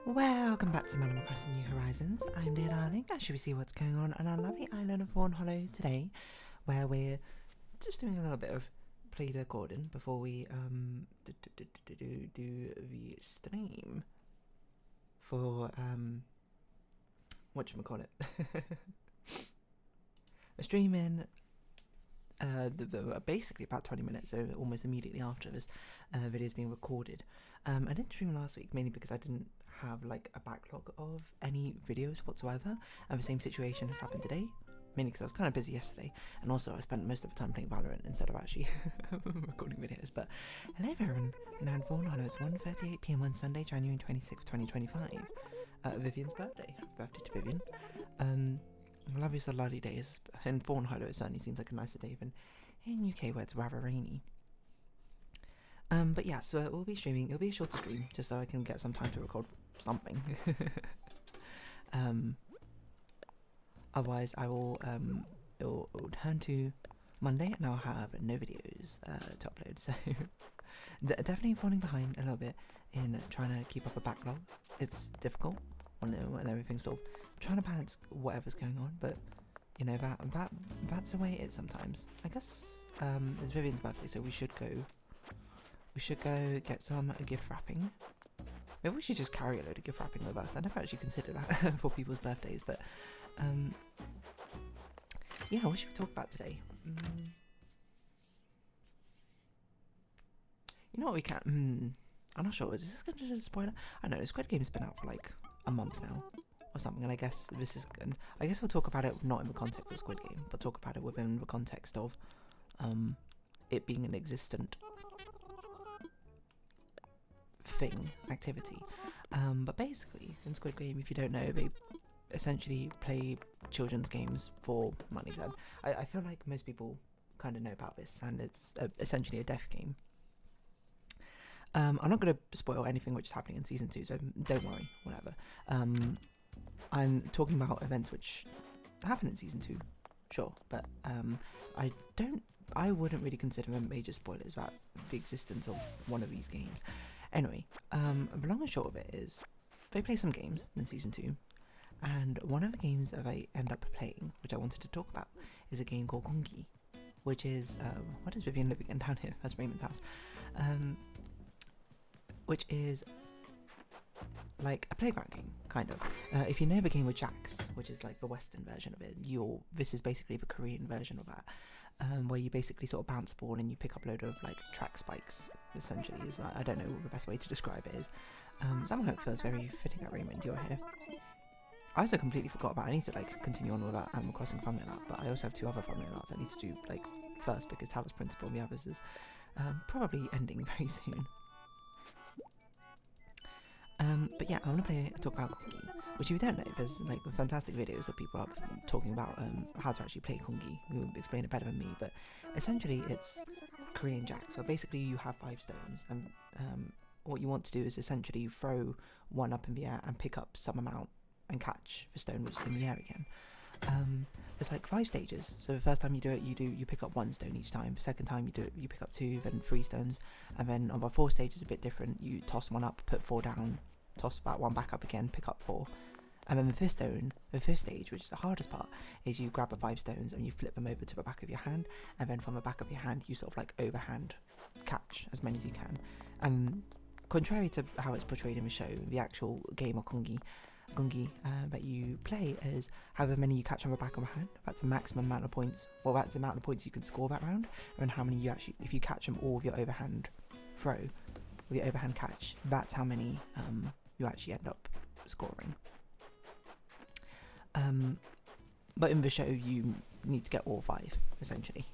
Welcome back to Animal Crossing New Horizons. I'm dear darling. As you see what's going on our lovely island of Fawnhallow today, where we're just doing a little bit of pre-recording before we do the stream for whatchamacallit. We're streaming basically about 20 minutes, so almost immediately after this video is being recorded. I didn't stream last week mainly because I didn't have like a backlog of any videos whatsoever, and the same situation has happened today, mainly because I was kind of busy yesterday, and also I spent most of the time playing Valorant instead of actually recording videos. But hello everyone, now in Fawnhallow, it's 1:38 PM on Sunday, January 26th, 2025. Vivian's birthday. Happy birthday to Vivian. I love your lovely days. In Fawnhallow it certainly seems like a nicer day than in UK where it's rather rainy. But yeah, so we'll be streaming. It'll be a shorter stream just so I can get some time to record something. Otherwise I will it'll turn to Monday and I'll have no videos to upload, so definitely falling behind a little bit in trying to keep up a backlog. It's difficult when everything's sort of trying to balance whatever's going on, but you know that's the way it is sometimes. I guess it's Vivian's birthday, so we should go get some gift wrapping. Maybe we should just carry a load of gift wrapping with us. I never actually considered that for people's birthdays, but yeah, what should we talk about today? You know what we can? I'm not sure. Is this going to be a spoiler? I know Squid Game's been out for like a month now or something, and I guess this is good. I guess we'll talk about it not in the context of Squid Game, but talk about it within the context of it being an existent thing, activity. But basically, in Squid Game, if you don't know, they essentially play children's games for money. I feel like most people kind of know about this, and it's essentially a death game. I'm not going to spoil anything which is happening in Season 2, so don't worry, whatever. I'm talking about events which happen in Season 2, sure, but I wouldn't really consider them major spoilers about the existence of one of these games. Anyway, the long and short of it is, they play some games in Season 2, and one of the games that I end up playing, which I wanted to talk about, is a game called Gonggi, which is, what is Vivian living in down here? That's Raymond's house. Which is like a playground game, kind of. If you know the game with Jax, which is like the Western version of it, this is basically the Korean version of that, where you basically sort of bounce a ball and you pick up a load of like track spikes, essentially. I don't know what the best way to describe it is. Somehow it feels very fitting that Raymond, you're here. I also completely forgot about, I need to like continue on with that Animal Crossing thumbnail art, but I also have two other thumbnail arts I need to do like first, because Talos Principle and the others is probably ending very soon. But yeah, I'm going to talk about Gonggi, which if you don't know, there's like fantastic videos of people up talking about how to actually play Gonggi, who explain it better than me, but essentially it's Korean Jack. So basically you have 5 stones, and what you want to do is essentially throw one up in the air and pick up some amount and catch the stone which is in the air again. There's like 5 stages, so the first time you do it, you pick up 1 stone each time. The second time you do it, you pick up 2, then 3 stones, and then on the 4th stage is a bit different. You toss 1 up, put 4 down, toss that 1 back up again, pick up 4, and then the 5th stage, which is the hardest part, is you grab the 5 stones and you flip them over to the back of your hand, and then from the back of your hand you sort of like overhand catch as many as you can. And contrary to how it's portrayed in the show, the actual game of Gonggi that you play is however many you catch on the back of a hand. That's the maximum amount of points. Well, that's the amount of points you can score that round, and how many you actually, if you catch them all with your overhand throw, with your overhand catch, that's how many you actually end up scoring. But in the show you need to get all 5, essentially.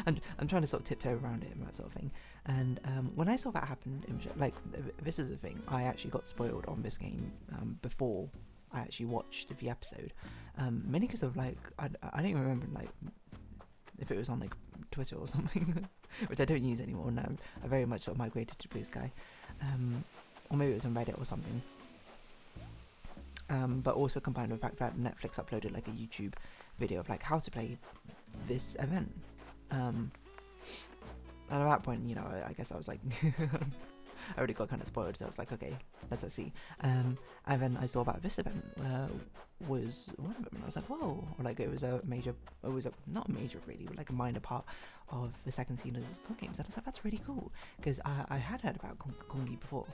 And I'm trying to sort of tiptoe around it and that sort of thing. And when I saw that happen in the show, like, this is the thing, I actually got spoiled on this game before I actually watched the episode. Mainly because of like, I don't even remember like if it was on like Twitter or something, which I don't use anymore now. I very much sort of migrated to Blue Sky, or maybe it was on Reddit or something. But also combined with the fact that Netflix uploaded like a YouTube video of like how to play this event. And at that point, you know, I guess I was like, I already got kind of spoiled, so I was like, okay, let's see. And then I saw about this event was one of them, and I was like, whoa, or like it was not a major really, but like a minor part of the second season's Gong games. And I was like, that's really cool, because I had heard about Gonggi before,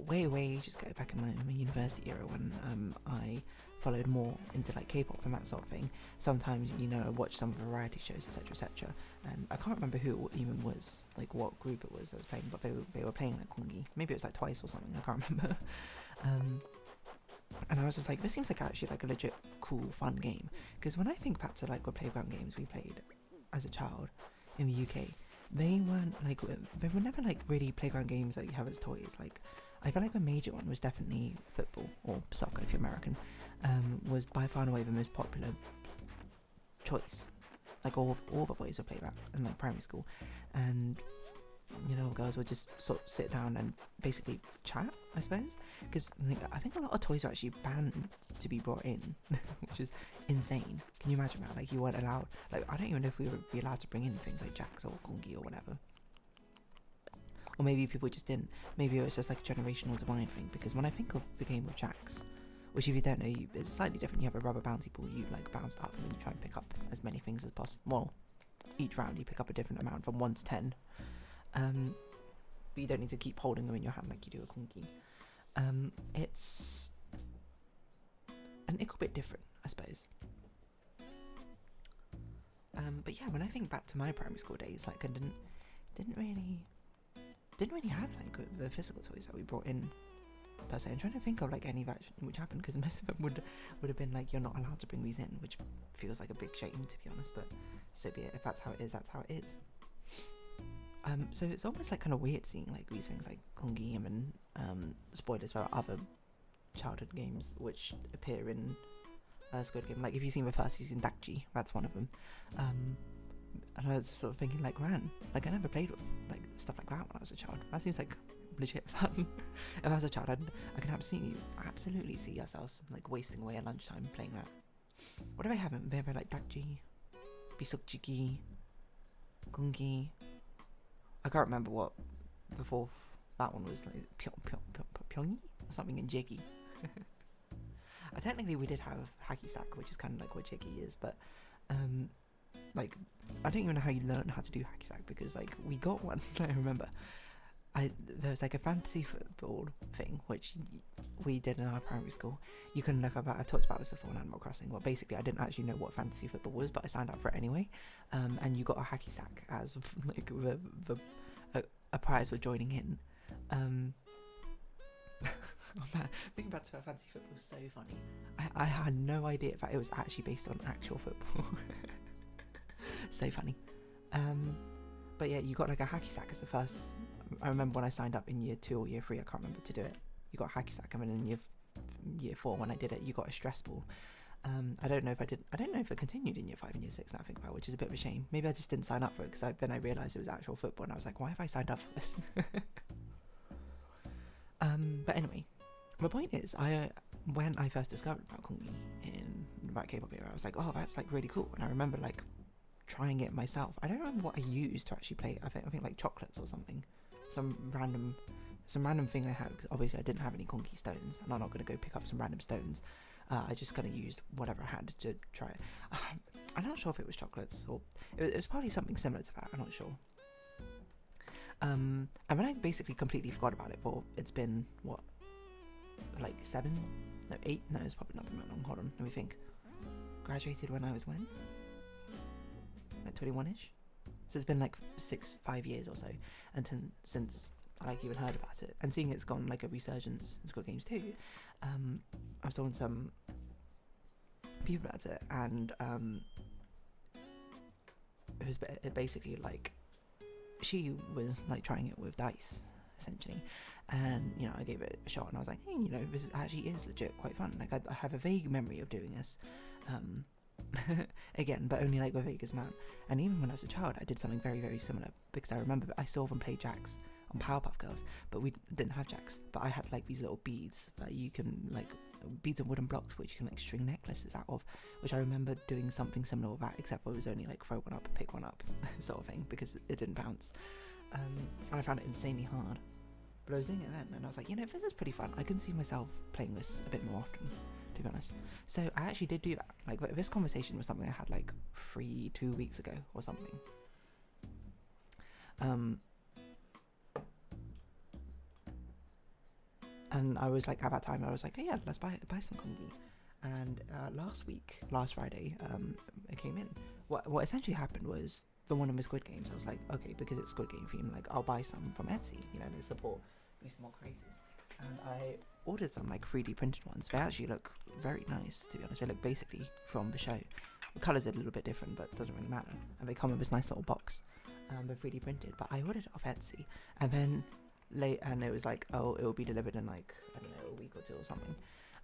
way just go back in my university era when I followed more into like K-pop and that sort of thing. Sometimes, you know, I watched some variety shows, etc. And I can't remember who it even was, like what group it was that was playing, but they were playing like Gonggi. Maybe it was like Twice or something, I can't remember. And I was just like, this seems like actually like a legit cool fun game, because when I think back to like what playground games we played as a child in the UK, they were never like really playground games that you have as toys. Like, I feel like a major one was definitely football, or soccer if you're American, was by far and away the most popular choice. Like all the boys would play that in like primary school, and you know, girls would just sort of sit down and basically chat, I suppose, because I think a lot of toys are actually banned to be brought in, which is insane. Can you imagine that? Like, you weren't allowed, like, I don't even know if we would be allowed to bring in things like Jacks or Gonggi or whatever. Or maybe people just didn't. Maybe it was just like a generational divine thing, because when I think of the game of Jacks, which if you don't know, it's slightly different. You have a rubber bouncy ball, you like bounce up and then you try and pick up as many things as possible. Well, each round you pick up a different amount from 1 to 10. But you don't need to keep holding them in your hand like you do a Gonggi. It's a little bit different, I suppose. But yeah, when I think back to my primary school days, like I didn't really have like the physical toys that we brought in per se. I'm trying to think of like any of that which happened, because most of them would have been like, you're not allowed to bring these in, which feels like a big shame, to be honest, but so be it. If that's how it is, that's how it is. So it's almost like kind of weird seeing like these things like Gonggi and spoilers for other childhood games which appear in Squid Game. Like, if you've seen the first season, Dakji, that's one of them. And I was sort of thinking like, man, like I never played with like stuff like that when I was a child. That seems like legit fun. If I was a child, I can absolutely see ourselves like wasting away at lunchtime playing that. What do I have? They have like Dakji, Bisokjiki, Gonggi. I can't remember what the fourth that one was, like Pyongi or something in Jiggy. Technically we did have hacky sack, which is kind of like what Jiggy is, but like I don't even know how you learn how to do hacky sack, because like we got one. I remember there was like a fantasy football thing which we did in our primary school. You can look up, I've talked about this before in Animal Crossing. Well, basically I didn't actually know what fantasy football was, but I signed up for it anyway, and you got a hacky sack as like a prize for joining in. Oh man, thinking back to that fantasy football was so funny. I had no idea that it was actually based on actual football. So funny. But yeah, you got like a hacky sack as the first. I remember when I signed up in year 2 or year 3, I can't remember, to do it. You got a hacky sack, and then in year 4 when I did it, you got a stress ball. I don't know if it continued in year 5 and year 6 now I think about it, which is a bit of a shame. Maybe I just didn't sign up for it, because then I realised it was actual football and I was like, why have I signed up for this? But anyway, the point is, when I first discovered about Gonggi in that K-pop era, I was like, oh, that's like really cool. And I remember like trying it myself. I don't remember what I used to actually play it. I think like chocolates or something, some random thing I had, because obviously I didn't have any Gonggi stones, and I'm not going to go pick up some random stones. I just kind of used whatever I had to try it. I'm not sure if it was chocolates, or it was probably something similar to that. I'm not sure. And then I basically completely forgot about it for, it's been, what, like 8? No, it's probably not been that long. Hold on, let me think. Graduated when I was when? Like 21-ish? So it's been like 5 years or so, and since I like even heard about it, and seeing it's gone like a resurgence in Squid Games too. I was talking to some people about it, and it was basically like, she was like trying it with dice essentially, and you know, I gave it a shot, and I was like, hey, you know, this actually is legit quite fun. Like I have a vague memory of doing this again, but only like a vague amount. And even when I was a child, I did something very, very similar, because I remember I saw them play Jacks on Powerpuff Girls, but we didn't have Jacks, but I had like these little beads that you can like, beads and wooden blocks which you can like string necklaces out of, which I remember doing something similar with that, except for it was only like throw one up, pick one up sort of thing, because it didn't bounce. And I found it insanely hard. But I was doing it then, and I was like, this is pretty fun. I can see myself playing this a bit more often, to be honest. So I actually did do that. Like, this conversation was something I had like 2 weeks ago or something. And I was like, at that time, I was like, oh yeah, let's buy some Gonggi. And last Friday, it came in. What essentially happened was the one of the Squid Games. I was like, okay, because it's Squid Game themed, like I'll buy some from Etsy, to support these small creators. And I ordered some like 3D printed ones. They actually look very nice, to be honest. They look basically from the show. The colours are a little bit different, but it doesn't really matter. And they come in this nice little box. They're 3D printed. But I ordered it off Etsy, and then and it was like, oh, it will be delivered in like, I don't know, a week or two or something.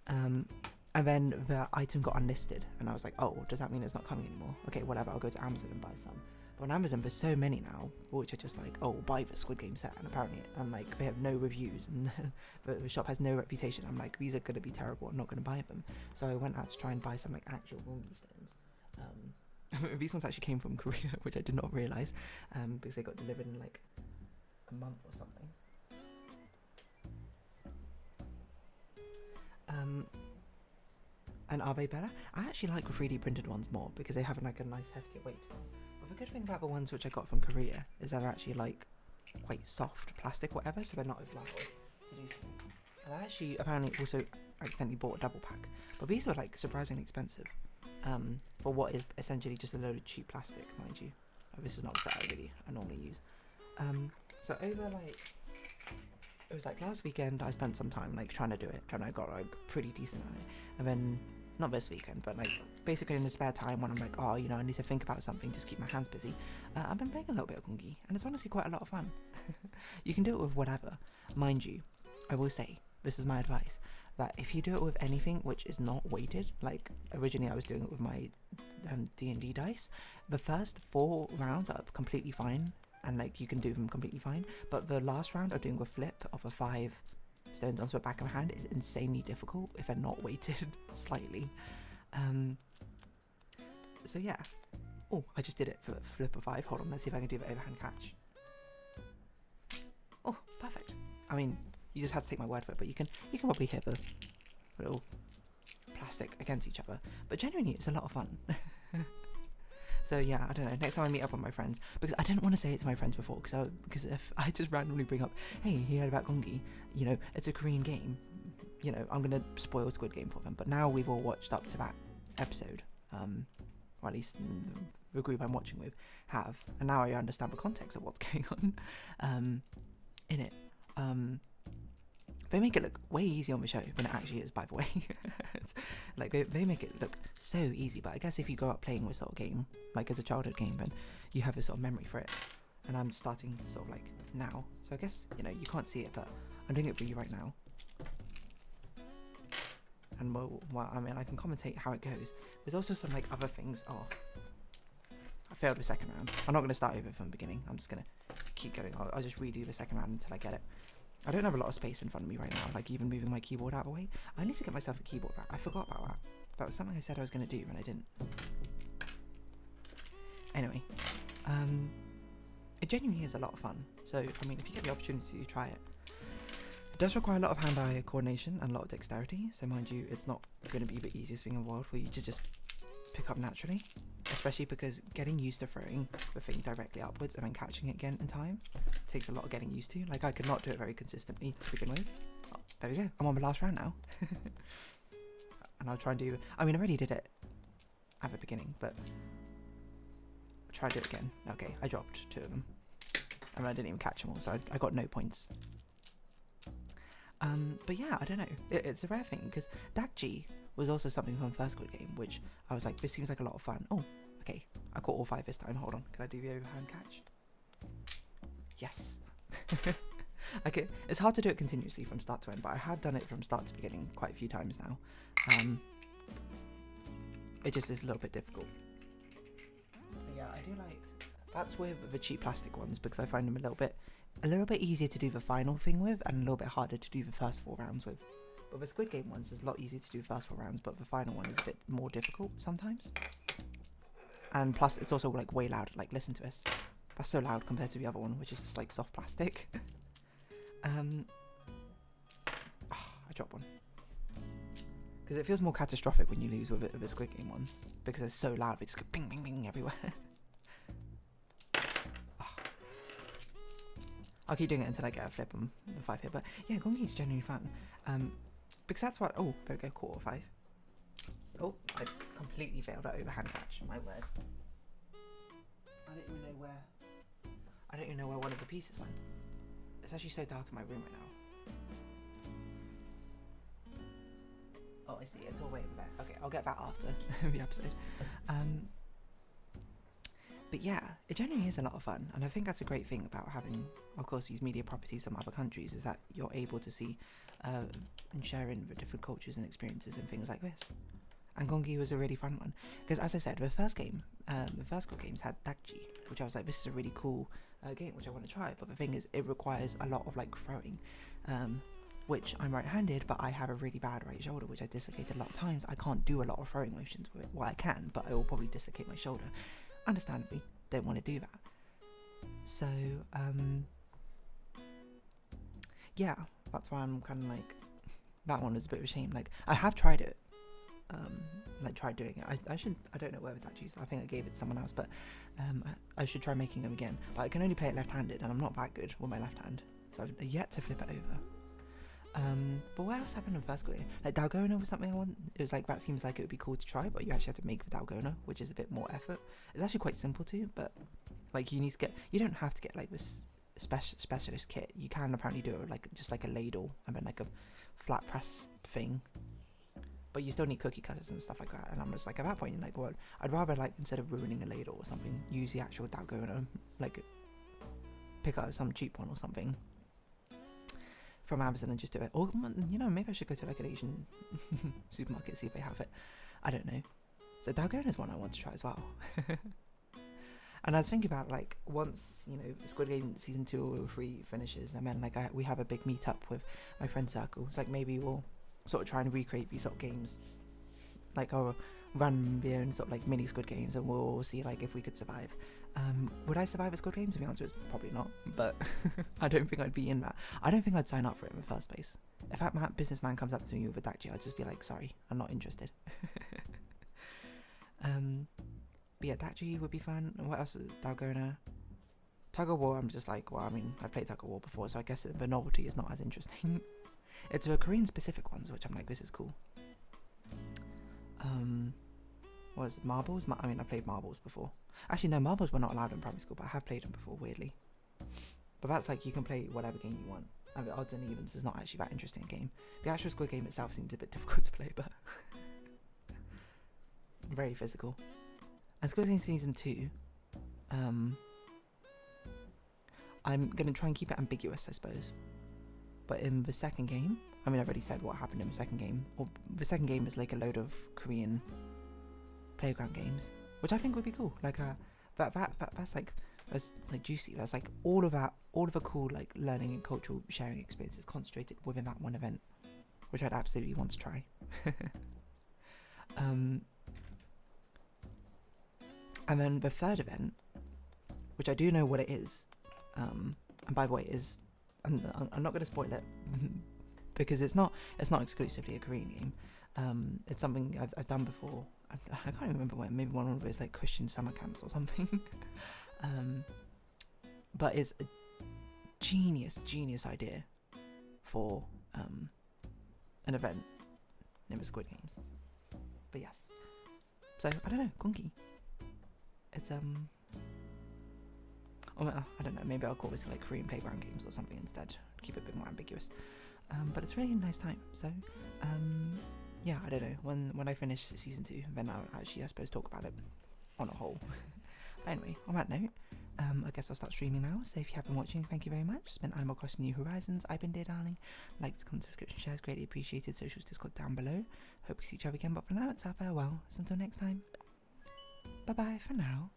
And then the item got unlisted, and I was like, oh, does that mean it's not coming anymore? Okay, whatever, I'll go to Amazon and buy some. But on Amazon, there's so many now, which are just like, oh, buy the Squid Game set, and apparently, and like, they have no reviews, and the shop has no reputation. I'm like, these are going to be terrible, I'm not going to buy them. So I went out to try and buy some like actual Gonggi stones. These ones actually came from Korea, which I did not realise, because they got delivered in like a month or something. And are they better? I actually like the 3D printed ones more because they have like a nice hefty weight to them. But the good thing about the ones which I got from Korea is they're actually like quite soft plastic or whatever, so they're not as liable to do something. And I actually apparently also accidentally bought a double pack, but these were like surprisingly expensive for what is essentially just a load of cheap plastic, mind you. Oh, this is not the set I normally use. So over like, it was like last weekend I spent some time like trying to do it, and I got like pretty decent at it. And then, not this weekend, but like basically in the spare time when I'm like, oh, I need to think about something, just keep my hands busy, I've been playing a little bit of Gonggi, and it's honestly quite a lot of fun. You can do it with whatever. Mind you, I will say, this is my advice, that if you do it with anything which is not weighted, like originally I was doing it with my D&D dice, the first 4 rounds are completely fine, and like you can do them completely fine, but the last round of doing a flip of a 5 stones onto the back of a hand is insanely difficult if they're not weighted slightly. So yeah. Oh, I just did it for flip of 5. Hold on, let's see if I can do the overhand catch. Oh, perfect. I mean, you just had to take my word for it, but you can probably hear the little plastic against each other. But genuinely, it's a lot of fun. So yeah, I don't know, next time I meet up with my friends, because I didn't want to say it to my friends before, because if I just randomly bring up, hey, you heard about Gonggi, it's a Korean game, I'm going to spoil Squid Game for them. But now we've all watched up to that episode, or at least the group I'm watching with have, and now I understand the context of what's going on in it. They make it look way easier on the show than it actually is, by the way. It's like they make it look so easy, but I guess if you grow up playing this sort of game, like as a childhood game, then you have a sort of memory for it. And I'm starting sort of like now, so I guess you can't see it, but I'm doing it for you right now. And well, I mean, I can commentate how it goes. There's also some like other things. Oh, I failed the second round. I'm not going to start over from the beginning. I'm just going to keep going. I'll just redo the second round until I get it. I don't have a lot of space in front of me right now, like even moving my keyboard out of the way. I need to get myself a keyboard rack. I forgot about that. That was something I said I was going to do, and I didn't. Anyway, it genuinely is a lot of fun. So, I mean, if you get the opportunity to try it. It does require a lot of hand-eye coordination and a lot of dexterity, so mind you, it's not going to be the easiest thing in the world for you to just pick up naturally. Especially because getting used to throwing the thing directly upwards and then catching it again in time takes a lot of getting used to. Like, I could not do it very consistently to begin with. Oh, there we go. I'm on the last round now. And I'll try and do... I mean, I already did it at the beginning, but... I'll try to do it again. Okay, I dropped 2 of them. I mean, I didn't even catch them all, so I got no points. But yeah, I don't know. It's a rare thing, because Dakji was also something from first Squid Game, which I was like, this seems like a lot of fun. Oh, okay. I caught all 5 this time. Hold on. Can I do the overhand catch? Yes. Okay, it's hard to do it continuously from start to end, but I have done it from start to beginning quite a few times now. It just is a little bit difficult. But yeah, I do like... That's with the cheap plastic ones, because I find them a little bit easier to do the final thing with, and a little bit harder to do the first 4 rounds with. But the Squid Game ones is a lot easier to do the first 4 rounds, but the final one is a bit more difficult sometimes. And plus, it's also like way loud. Like, listen to this. That's so loud compared to the other one, which is just like soft plastic. I dropped one. Because it feels more catastrophic when you lose with the Squid Game ones. Because they're so loud, they just go bing, bing, bing everywhere. I'll keep doing it until I get a flip on the 5 hit. But yeah, Gonggi is genuinely fun. Because that's what... Oh, there we go, quarter 5. Oh, I completely failed at overhand catch. My word. I don't even know where one of the pieces went. It's actually so dark in my room right now. Oh, I see. It's all way over there. Okay, I'll get that after the episode. But yeah, it genuinely is a lot of fun. And I think that's a great thing about having, of course, these media properties from other countries, is that you're able to see and share in the different cultures and experiences and things like this. And Gonggi was a really fun one. Because as I said, the first game, the first couple games had Dakji, which I was like, this is a really cool game, which I want to try. But the thing is, it requires a lot of like throwing. Which I'm right-handed, but I have a really bad right shoulder, which I dislocated a lot of times. I can't do a lot of throwing motions with it. Well, I can, but I will probably dislocate my shoulder. Understandably, don't want to do that. So, yeah, that's why I'm kind of like, that one was a bit of a shame. Like, I have tried it, like tried doing it. I don't know where that is. I think I gave it to someone else, but I should try making them again. But I can only play it left-handed, and I'm not that good with my left hand, so I've yet to flip it over. But what else happened in first grade? Like Dalgona was something I want. It was like, that seems like it would be cool to try, but you actually have to make the Dalgona, which is a bit more effort. It's actually quite simple too, but like you need to get, you don't have to get like this specialist kit. You can apparently do it with like just like a ladle and then like a flat press thing, but you still need cookie cutters and stuff like that. And I'm just like, at that point, you're like, well, I'd rather like, instead of ruining a ladle or something, use the actual Dalgona, like pick up some cheap one or something from Amazon and just do it. Or, you know, maybe I should go to like an Asian supermarket, see if they have it. I don't know. So Dalgona is one I want to try as well. And I was thinking about like, once, you know, Squid Game season 2 or 3 finishes, and then like we have a big meet up with my friend circle. It's like, maybe we'll sort of try and recreate these sort of games. Like, I'll run my own sort of like mini Squid Games, and we'll see like if we could survive. Would I survive a Squid Games? The answer is probably not, but I don't think I'd be in that. I don't think I'd sign up for it in the first place. If that businessman comes up to me with a Dakji, I'd just be like, sorry, I'm not interested. But yeah, Dakji would be fun. And what else is Dalgona? Tug of War, I'm just like, well, I mean, I've played Tug of War before, so I guess the novelty is not as interesting. It's a Korean specific ones, which I'm like, this is cool. Was marbles? I mean, I played marbles before. Actually, no, marbles were not allowed in primary school, but I have played them before, weirdly. But that's like, you can play whatever game you want. I mean, odds and evens is not actually that interesting a game. The actual Squid Game itself seems a bit difficult to play, but very physical. And Squid Game Season 2, I'm going to try and keep it ambiguous, I suppose. But in the second game, I mean, I've already said what happened in the second game. Or the second game is like a load of Korean playground games, which I think would be cool. Like that's like juicy. That's like all of the cool like learning and cultural sharing experiences concentrated within that one event, which I'd absolutely want to try. And then the third event, which I do know what it is, and by the way, is, I'm not going to spoil it because it's not exclusively a Korean game. It's something I've done before. I can't even remember when. Maybe one of those like Christian summer camps or something. But it's a genius idea for an event named the Squid Games. But yes, so I don't know, Gonggi. It's I don't know. Maybe I'll call this like Korean playground games or something instead. Keep it a bit more ambiguous. But it's really a nice time. So yeah, I don't know. When I finish season 2, then I'll actually, I suppose, talk about it on a whole. But anyway, on that note, I guess I'll start streaming now. So if you have been watching, thank you very much. It's been Animal Crossing New Horizons. I've been Dear Darling. Likes, comments, subscription, shares, greatly appreciated. Socials, Discord down below. Hope we see each other again. But for now, it's our farewell. So until next time, bye bye for now.